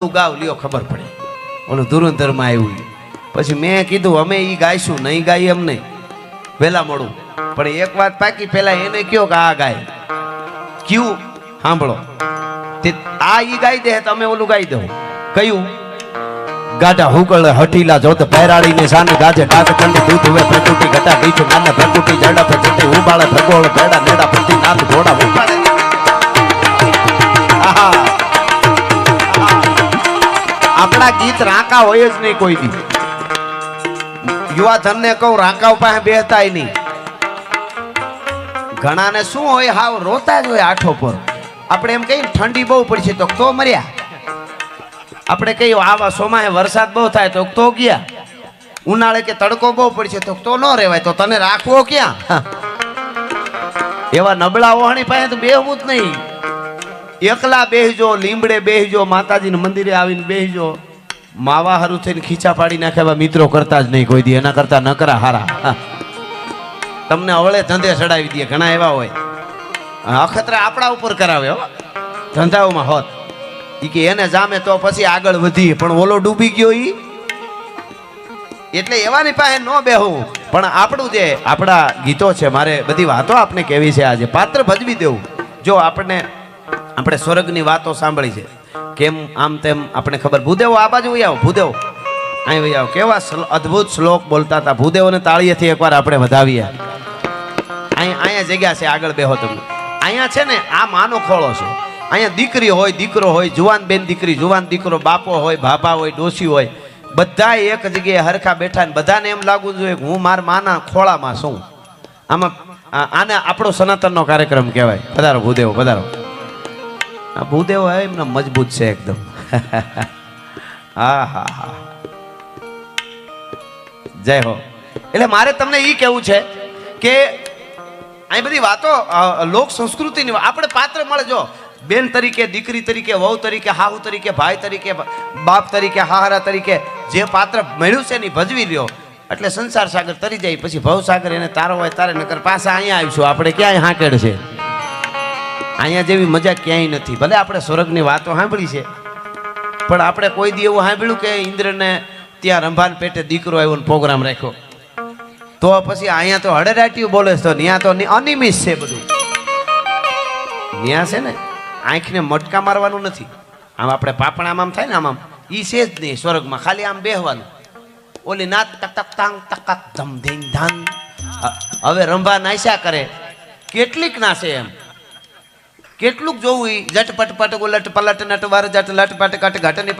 ગાવ લ્યો ખબર પડે ઓલું ધુરંધર માં આવ્યું પછી મેં કીધું અમે ઈ ગાઈશું નહીં ગાઈ એમ નહીં વેલા મોડું પણ એક વાત પાકી પેલા એને કયો કે આ ગાય ક્યું સાંભળો તે આ ઈ ગાઈ દે તમે ઓલું ગાઈ દો કયું ગાઢા હુકળ હઠીલા જોત પહેરાડી ને સાને ગાજે ડાક કંડી દૂધ હવે પ્રકૃતિ ગટા ગીઠ નાના પ્રકૃતિ જડા પ્રકૃતિ ઉબાળે ભગોળ ભેડા નેડા પતિ નાથ ઘોડા ઉપાડે આહા આપણા ગીત રાંકા હોય જ નહીં કોઈ દી યુવા ધનને કહું રાંકા પાસે બેહતાય નહીં ઘણાને શું હોય હાવ રોતા જ હોય આઠો પર આપણે એમ કહીએ ઠંડી બહુ પડશે તો મર્યા આપણે કહીએ આવા સોમાહે વરસાદ બહુ થાય તો ગયા ઉનાળે કે તડકો બહુ પડશે તો ન રહેવાય તો તને રાખવો ક્યાં એવા નબળા ઓહણી પાસે તો બેહવું જ નહીં એકલા બેહજો લીમડે બેહજો માતાજીના મંદિરે આવીને બેહજો માવા હારું થઈને ખીચા પાડી નાખે મિત્રો કરતા જ નહીં કોઈ દી એના કરતા ન કરા હારા તમને અવળે ધંધે ચડાવી દે ઘણા એવા હોય અખતરા આપણા ઉપર કરાવે હો ધંધાઓમાં હોત ઈ કે એને જામે તો પછી આગળ વધી પણ ઓલો ડૂબી ગયો ઈ એટલે એવાની પાસે ન બેહવું પણ આપણું જે આપણા ગીતો છે મારે બધી વાતો આપણે કેવી છે આજે પાત્ર ભજવી દેવું જો આપણે સ્વર્ગની વાતો સાંભળી છે કેમ આમ તેમ આપણે ખબર ભૂદેવો આ બાજુ આવો ભૂદેવો અહીં વહી આવો કેવા અદ્ભુત શ્લોક બોલતા હતા ભૂદેવોને તાળીએથી એકવાર આપણે વધાવીએ અહીંયા જગ્યા છે આગળ બેહો તમે અહીંયા છે ને આ માનો ખોળો છે અહીંયા દીકરી હોય દીકરો હોય જુવાન બેન દીકરી જુવાન દીકરો બાપો હોય ભાભા હોય ડોસી હોય બધા એક જગ્યાએ હરખા બેઠા ને બધાને એમ લાગવું જોઈએ કે હું મારા માના ખોળામાં છું આમાં આને આપણો સનાતનનો કાર્યક્રમ કહેવાય પધારો ભૂદેવો પધારો આ ભૂદેવ એમના મજબૂત છે એકદમ હા હા હા જય હો એટલે મારે તમને એ કેવું છે કે આ બધી વાતો લોક સંસ્કૃતિની આપણે પાત્ર મળે જો બેન તરીકે દીકરી તરીકે વહુ તરીકે હાહુ તરીકે ભાઈ તરીકે બાપ તરીકે હાહરા તરીકે જે પાત્ર મળ્યું છે ને ભજવી લ્યો એટલે સંસાર સાગર તરી જાય પછી ભવ સાગર એને તારો હોય તારે નકર પાછા અહીંયા આવીશું આપણે ક્યાંય હાકેડ છે અહીંયા જેવી મજા ક્યાંય નથી ભલે આપણે સ્વર્ગની વાતો સાંભળી છે પણ આપણે કોઈ દી એવું સાંભળ્યું કે ઇન્દ્રને ત્યાં રંભાન પેટે દીકરો આવ્યો ને પ્રોગ્રામ રાખ્યો તો પછી અહીંયા તો હડેરાટીયું બોલે છે તો ત્યાં તો અનિમિત છે બધું ત્યાં છે ને આંખને મટકા મારવાનું નથી આમ આપણે પાપણામાં આમ થાય ને આમ ઈ છે જ નહીં સ્વર્ગમાં ખાલી આમ બેહવાનું ઓલી નાત ટક ટક તાંગ ટક ધમ ધીંગ ધાન હવે રંભા નાસ્યા કરે કેટલીક નાશે એમ કેટલુંક જોવું ઈ જટ પટ પટ ઉલટ પલટ નટ વાર જટ લટ પટ કટ ઘટની